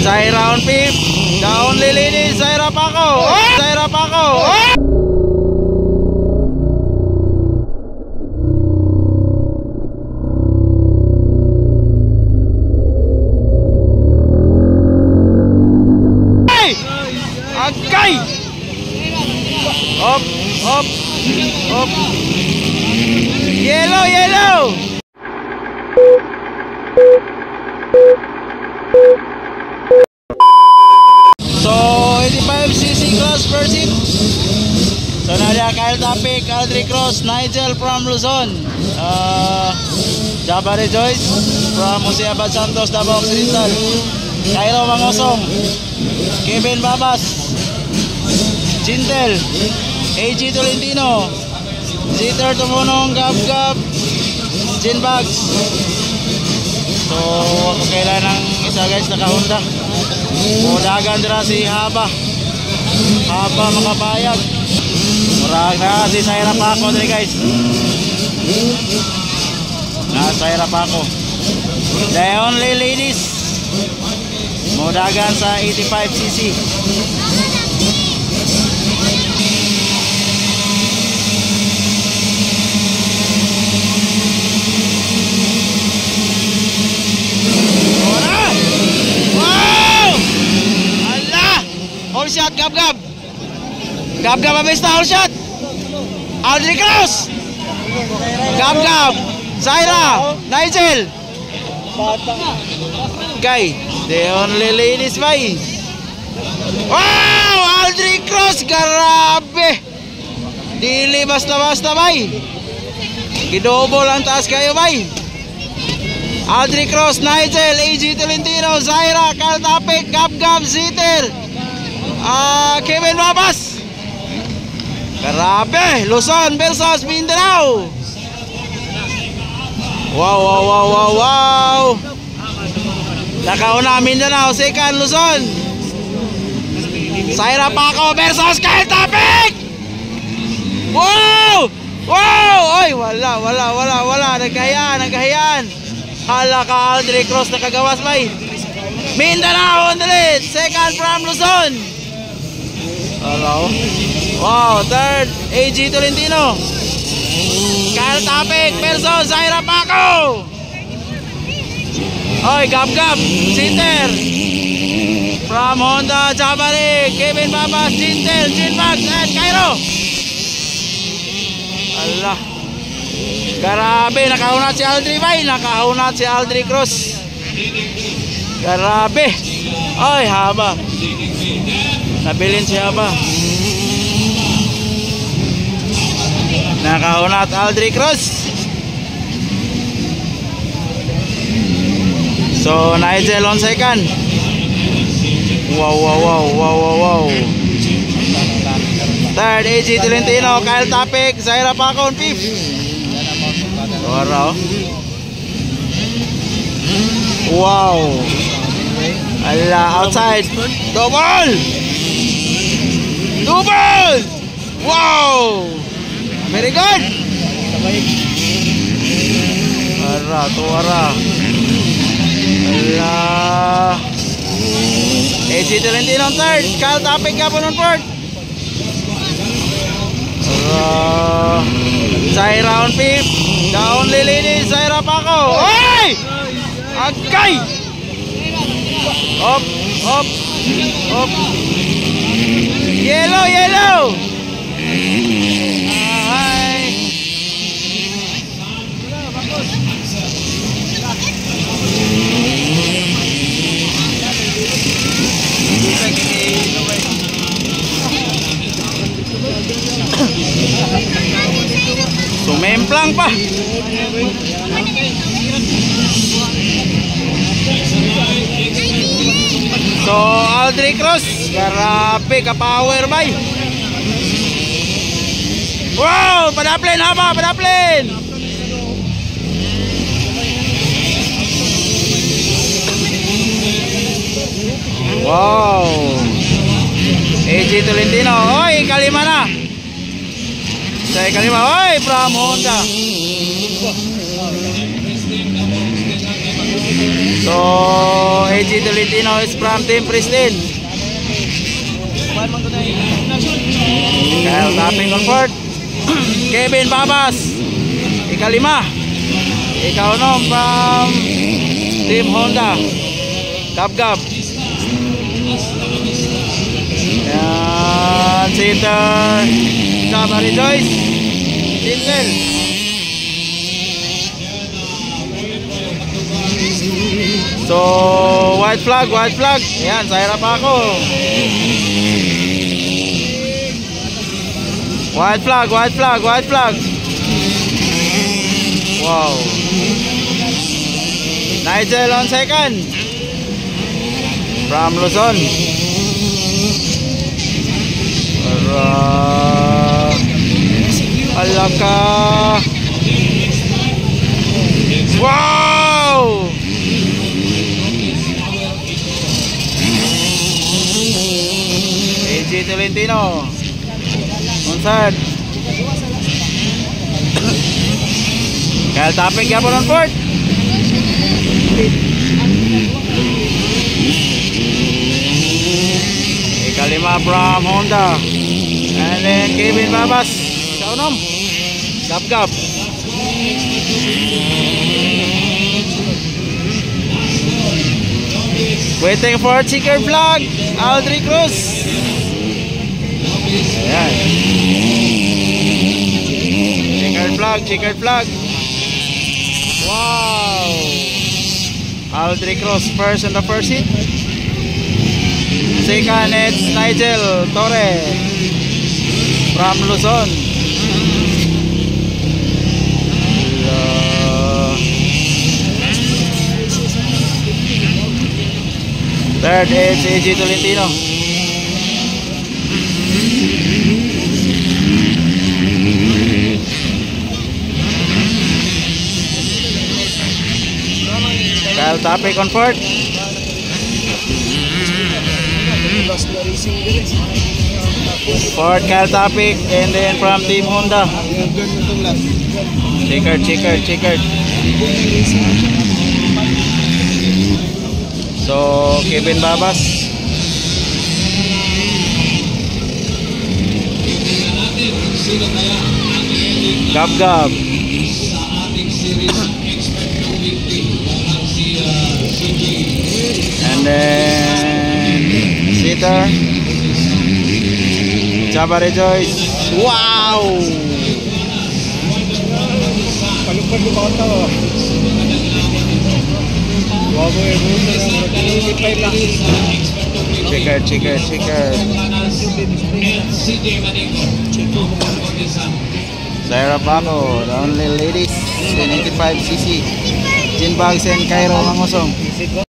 Zaira on fifth. The only lady, Zaira Paco. Zaira Paco. Agay! Up, up, up. Yellow, yellow. So, 85cc cross per seat. So, Nadia, Kyle Tapik, Aldri Cross, Nigel from Luzon, Jabba Rejoice from Musiabad Santos, Davao Occidental, Cairo Mangosong, Kevin Babas, Jintel, AG Tolentino, Ziter Tumunong, Gab Gab, Jin Bags. So, kailan ng isa guys nakahunda. Mudagan dira si Haba mga bayag. Murag na si Zaira Paco diri guys. Na Zaira Paco. The only ladies. Mudagan sa 85cc. All shot, Gab Gab. Gab Gab abista, all shot. Aldri Cross. Gab Gab. Zaira. Nigel. Guy. The only ladies bay. Wow! Aldri Cross. Grabe. Dili basta-basta bay. Gidobol ang taas kayo bay. Aldri Cross, Nigel, AG Tolentino, Zaira, Kyle Tapik, Gab Gab, Ziter. Kevin Babas. Grabe, Luzon versus Mindanao. Wow, wow, wow, wow, wow. Nakauna Mindanao, second Luzon. Zaira Paco versus Kyle Tapik. Wow! Wow! Oy, wala. Nagkahiyaan. Hala ka, Aldri Cross nakagawas bay. Mindanao on the lead, second from Luzon. Hello. Wow, third, AG Tolentino. Kyle Tapik versus Zaira Paco. Oy, Gab Gab, Sinter. From Honda, Jabari, Kevin Babas, Jintel, Jinmax, and Cairo. Allah. Grabe, nakahunat si Aldri bay. Nakahunat si Aldri Cross. Grabe. Oy, Haba. Nabilin siya ba? Nakahunat Aldri Cross. So Nigel on second. Wow. Third, AG Tolentino, Kyle Tapik, Zaira Paco on fifth. Wow. Allah, outside. Double. Wow. Very good. Tuara. Allah. AG Tolentino on third, Kyle Tapik kapon on fourth. Zaira on fifth. The only lady, Zaira Paco. Oy! Agay! Up. Yellow. Ay. Sumemplang pa. So Aldri Cross, grabe ka power bay. Wow, padaplin Haba, padaplin. Wow. AG Tolentino, oy, kalima na. Saya kalima, oy, from Honda. So, AG Tolentino is from Team Pristine. Kyle Tapping on fourth. Kevin Babas, ikalima. Ikaw no, from Team Honda. Gab-gab. Yan, Sitter Chava Rejoice Tintel. So, white flag. Yan, sa hirap ako. White flag. Wow. Nigel on second. From Luzon. Alaka. Wow. AG Tolentino on third. Kyle Tapping yapon on fourth. Ikalima from Honda. And then Kevin Babas sa unom. Gab-gab. Waiting for checkered flag. Aldrich Cruz. Ayan. Checkered flag. Wow. Aldrich Cruz first in the first seat. Second it's Nigel Torre from Luzon. Third is AG Tolentino. Kyle Tapping on fourth. Fourth Kyle Tapping, and then from Team Honda. Checkered. So, Kevin Babas. Gab-gab. And then Sitter Chava Rejoice. Wow. Checkered. Sarah Paco, the only ladies, 95cc. Gin Bags and Cairo Mangosong.